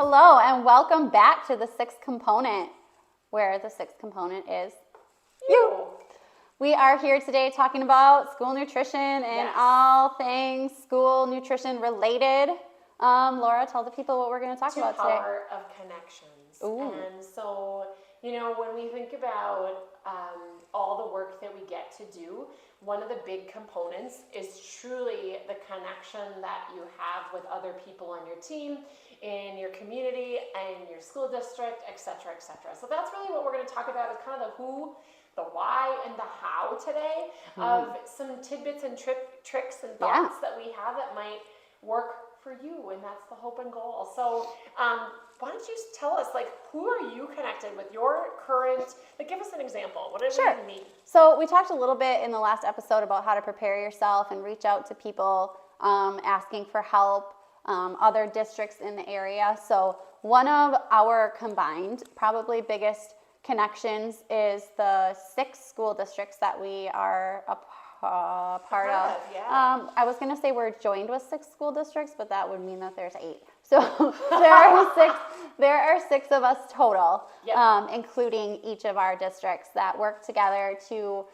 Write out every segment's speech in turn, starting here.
Hello and welcome back to the sixth component, where the sixth component is you. We are here today talking about school nutrition and all things school nutrition related. Laura, tell the people what we're going to talk about today. The power of connections. Ooh. And so, when we think about all the work that we get to do, one of the big components is truly the connection that you have with other people on your team, in your community, and your school district, et cetera, et cetera. So that's really what we're going to talk about, is kind of the who, the why, and the how today of some tidbits and tricks and thoughts that we have that might work for you, and that's the hope and goal. So why don't you tell us, who are you connected with, your current, give us an example. What does it mean? So we talked a little bit in the last episode about how to prepare yourself and reach out to people asking for help, other districts in the area. So one of our combined, probably biggest connections is the 6 school districts that we are a part of. I was going to say we're joined with 6 school districts, but that would mean that there's 8. So there are 6 of us total, including each of our districts that work together to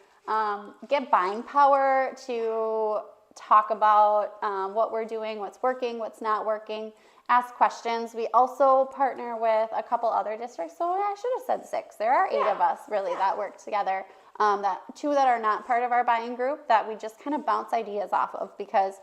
get buying power, to talk about what we're doing, what's working, what's not working, ask questions. We also partner with a couple other districts, so I should have said 6. There are 8 of us really that work together. That 2 that are not part of our buying group that we just kind of bounce ideas off of, because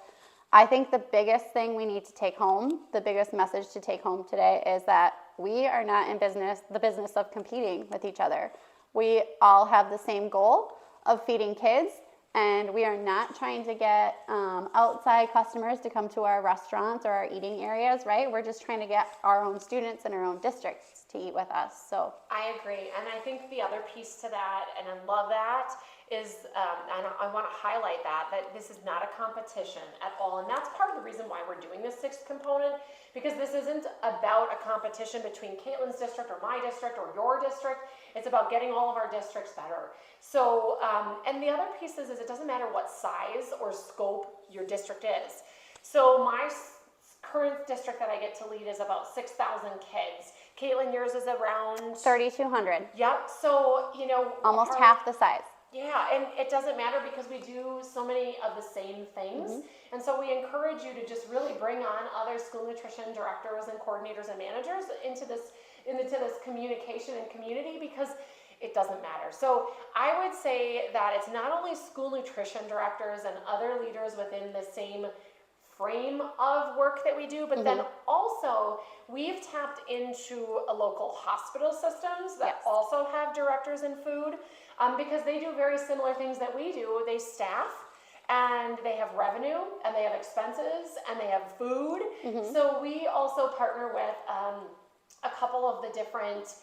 I think the biggest thing we need to take home, the biggest message to take home today, is that we are not in the business of competing with each other. We all have the same goal of feeding kids, and we are not trying to get outside customers to come to our restaurants or our eating areas, right? We're just trying to get our own students in our own districts to eat with us. So I agree, and I think the other piece to that, and I love that, is, and I want to highlight that this is not a competition at all, and that's part of the reason why we're doing this 6th component, because this isn't about a competition between Kaitlin's district or my district or your district. It's about getting all of our districts better. So, and the other piece is it doesn't matter what size or scope your district is. So my current district that I get to lead is about 6,000 kids. Kaitlin, yours is around 3,200. Yep. So, almost half the size. Yeah, and it doesn't matter because we do so many of the same things. And so we encourage you to just really bring on other school nutrition directors and coordinators and managers into this communication and community, because it doesn't matter. So I would say that it's not only school nutrition directors and other leaders within the same frame of work that we do, but then also we've tapped into a local hospital systems that also have directors in food, because they do very similar things that we do. They staff, and they have revenue, and they have expenses, and they have food. So we also partner with a couple of the different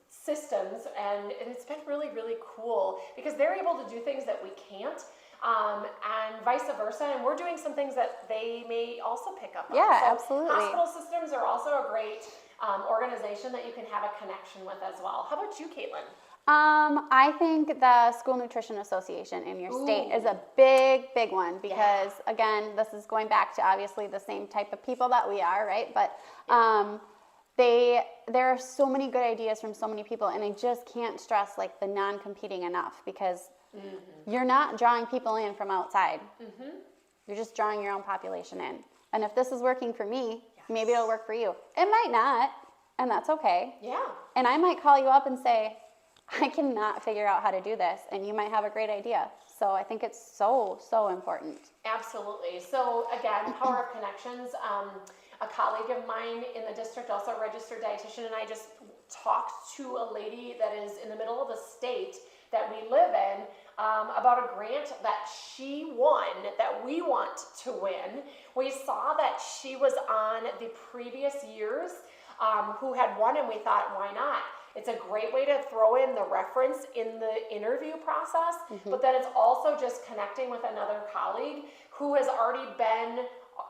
systems, and it's been really, really cool, because they're able to do things that we can't. And vice versa, and we're doing some things that they may also pick up on. Yeah, so absolutely. Hospital systems are also a great organization that you can have a connection with as well. How about you, Kaitlin? I think the School Nutrition Association in your state is a big, big one, because again, this is going back to obviously the same type of people that we are, right? But there are so many good ideas from so many people, and I just can't stress the non-competing enough, because you're not drawing people in from outside. You're just drawing your own population in. And if this is working for me, maybe it'll work for you. It might not, and that's okay. Yeah. And I might call you up and say, I cannot figure out how to do this, and you might have a great idea. So I think it's so, so important. Absolutely. So again, power of connections. A colleague of mine in the district, also a registered dietitian, and I just talked to a lady that is in the middle of the state that we live in about a grant that she won, that we want to win. We saw that she was on the previous years who had won, and we thought, why not? It's a great way to throw in the reference in the interview process, but then it's also just connecting with another colleague who has already been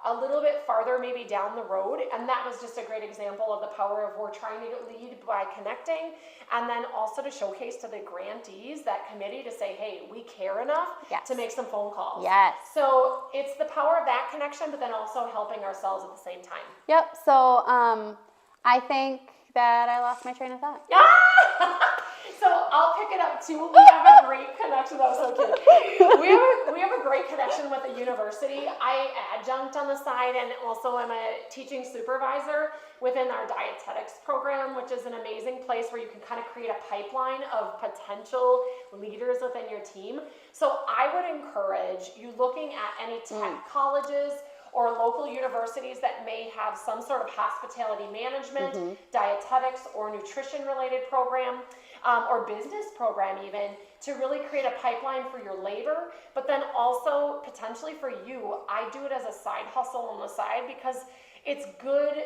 a little bit farther maybe down the road. And that was just a great example of the power of we're trying to lead by connecting, and then also to showcase to the grantees, that committee, to say, hey, we care enough to make some phone calls. Yes. So it's the power of that connection, but then also helping ourselves at the same time. Yep. So I think that I lost my train of thought. So I'll pick it up too. We have a great connection. That was so cute. We have a great connection with the university. I adjunct on the side, and also I'm a teaching supervisor within our dietetics program, which is an amazing place where you can kind of create a pipeline of potential leaders within your team. So I would encourage you looking at any tech colleges or local universities that may have some sort of hospitality management, dietetics, or nutrition related program, or business program even, to really create a pipeline for your labor, but then also potentially for you. I do it as a side hustle on the side because it's good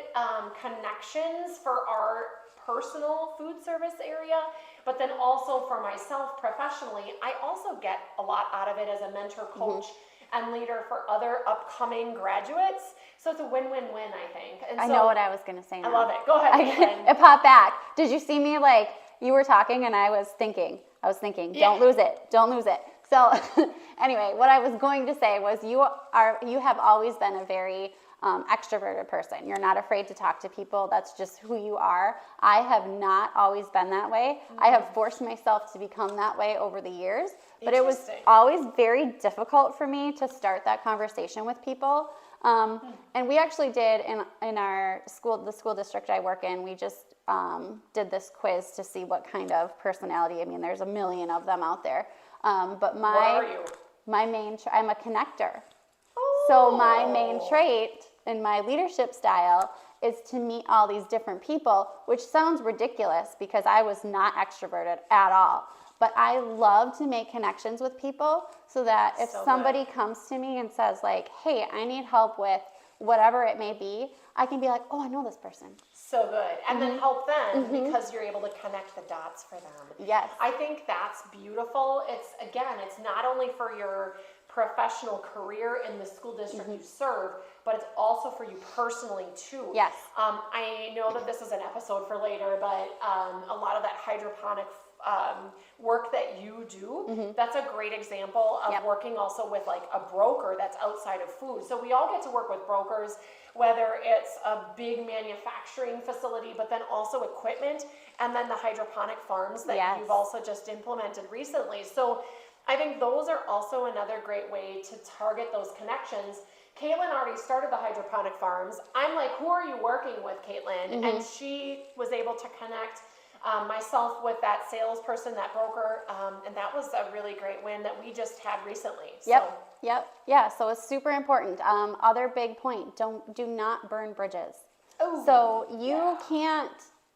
connections for our personal food service area, but then also for myself professionally. I also get a lot out of it as a mentor, coach, and leader for other upcoming graduates. So it's a win-win-win, I think. And I know what I was going to say now. I love it. Go ahead, Kaitlin. It popped back. Did you see me, like, you were talking and I was thinking, don't lose it. So anyway, what I was going to say was you have always been a very extroverted person. You're not afraid to talk to people. That's just who you are. I have not always been that way. I have forced myself to become that way over the years, but it was always very difficult for me to start that conversation with people. And we actually did in our school, the school district I work in, we just did this quiz to see what kind of personality. I mean, there's a million of them out there. But What are you? I'm a connector. So my main trait in my leadership style is to meet all these different people, which sounds ridiculous because I was not extroverted at all. But I love to make connections with people so that if somebody comes to me and says like, hey, I need help with whatever it may be, I can be like, oh, I know this person. So good. And then help them because you're able to connect the dots for them. Yes. I think that's beautiful. It's not only for your professional career in the school district you serve, but it's also for you personally too. Yes. I know that this is an episode for later, but a lot of that hydroponic work that you do, that's a great example of working also with like a broker that's outside of food. So we all get to work with brokers, whether it's a big manufacturing facility, but then also equipment, and then the hydroponic farms that you've also just implemented recently. So I think those are also another great way to target those connections. Kaitlin already started the hydroponic farms. I'm like, who are you working with, Kaitlin? And she was able to connect myself with that salesperson, that broker, and that was a really great win that we just had recently. Yeah, so it's super important. Other big point, do not burn bridges. Oh, so you can't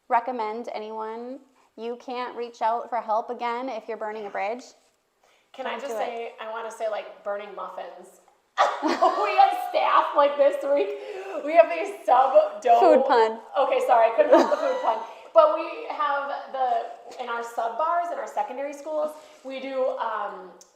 recommend anyone, you can't reach out for help again if you're burning a bridge. Can I just say, I want to say like burning muffins. We have staff like this week. We have these sub-dough. Food pun. Okay, sorry, I couldn't put the food pun. But we have in our sub bars, in our secondary schools, we do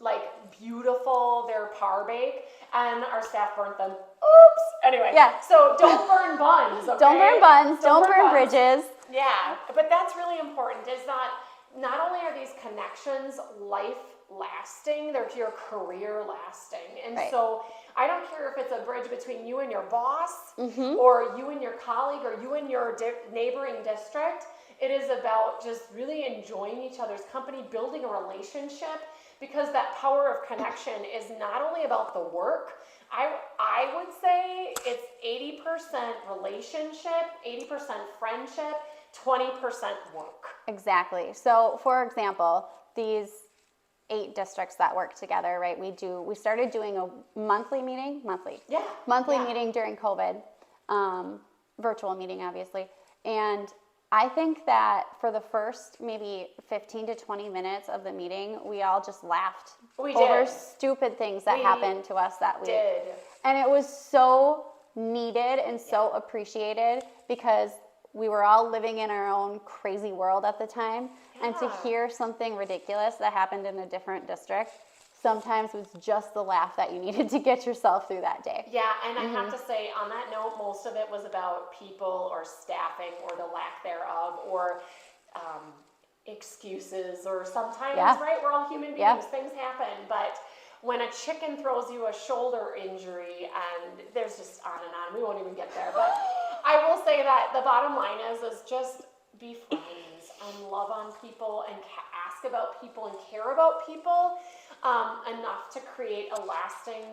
like beautiful, they're par bake, and our staff burnt them. Oops. Anyway, so don't burn buns, okay? Don't burn buns, don't burn bridges. Yeah, but that's really important, is that not only are these connections life-lasting, they're your career-lasting. And so I don't care if it's a bridge between you and your boss, or you and your colleague, or you and your neighboring district. It is about just really enjoying each other's company, building a relationship, because that power of connection is not only about the work. I would say it's 80% relationship, 80% friendship, 20% work. Exactly. So for example, these 8 districts that work together, right? We started doing a monthly meeting meeting during COVID, virtual meeting, obviously. And I think that for the first maybe 15 to 20 minutes of the meeting, we all just laughed over stupid things that happened to us that week. And it was so needed and so appreciated because we were all living in our own crazy world at the time. And to hear something ridiculous that happened in a different district. sometimes it was just the laugh that you needed to get yourself through that day. Yeah, and I have to say, on that note, most of it was about people or staffing or the lack thereof or excuses or sometimes, right, we're all human beings, things happen, but when a chicken throws you a shoulder injury and there's just on and on, we won't even get there, but I will say that the bottom line is just be friends and love on people and ask about people and care about people enough to create a lasting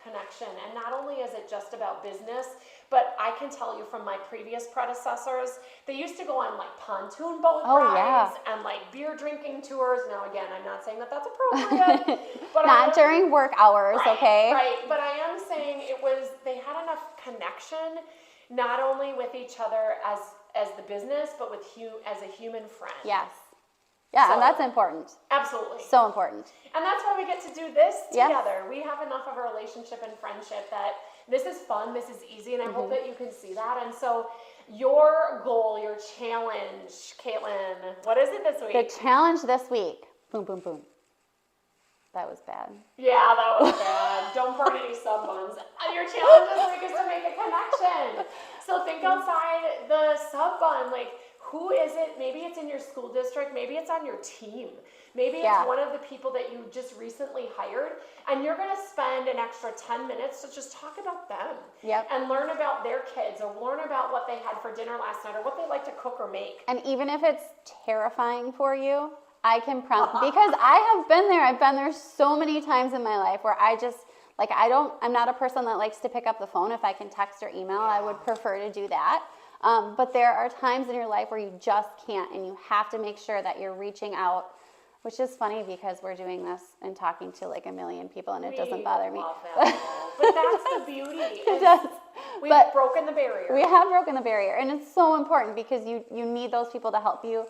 connection. And not only is it just about business, but I can tell you from my previous predecessors, they used to go on like pontoon boat rides and like beer drinking tours. Now again, I'm not saying that that's appropriate, but not during work hours, okay? Right, but I am saying they had enough connection, not only with each other as the business, but with as a human friend. Yes. Yeah, so, and that's important. Absolutely. So important. And that's why we get to do this together. We have enough of a relationship and friendship that this is fun, this is easy, and I hope that you can see that. And so your goal, your challenge, Kaitlin, what is it this week? The challenge this week. Boom, boom, boom. That was bad. Yeah, that was bad. Don't burn any sub buns. Your challenge this week is to make a connection. So think outside the sub bun. Like, who is it? Maybe it's in your school district. Maybe it's on your team. Maybe it's one of the people that you just recently hired. And you're going to spend an extra 10 minutes to just talk about them. And learn about their kids or learn about what they had for dinner last night or what they like to cook or make. And even if it's terrifying for you, I can because I have been there. I've been there so many times in my life where I just, like, I'm not a person that likes to pick up the phone. If I can text or email, I would prefer to do that. But there are times in your life where you just can't, and you have to make sure that you're reaching out, which is funny because we're doing this and talking to like 1 million people, and it doesn't bother me. But that's the beauty. It does. We've broken the barrier. We have broken the barrier, and it's so important because you need those people to help you,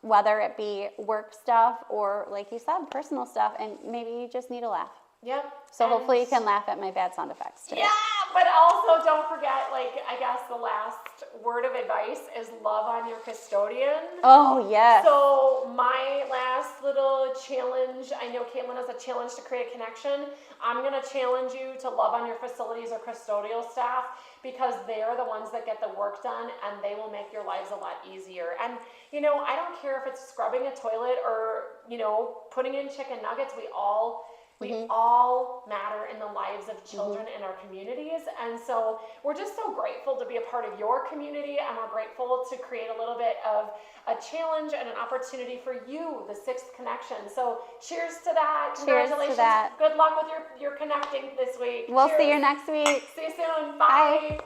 whether it be work stuff or, like you said, personal stuff, and maybe you just need a laugh. Yep. So hopefully you can laugh at my bad sound effects today. Yeah, but also don't forget, like, I guess the last word of advice is love on your custodian. Oh, yes. So my last little challenge, I know Kaitlin has a challenge to create a connection. I'm going to challenge you to love on your facilities or custodial staff because they're the ones that get the work done and they will make your lives a lot easier. And, I don't care if it's scrubbing a toilet or, putting in chicken nuggets. We all matter in the lives of children in our communities. And so we're just so grateful to be a part of your community, and we're grateful to create a little bit of a challenge and an opportunity for you, the 6th connection. So cheers to that. Congratulations. Cheers to that. Good luck with your connecting this week. We'll see you next week. See you soon. Bye.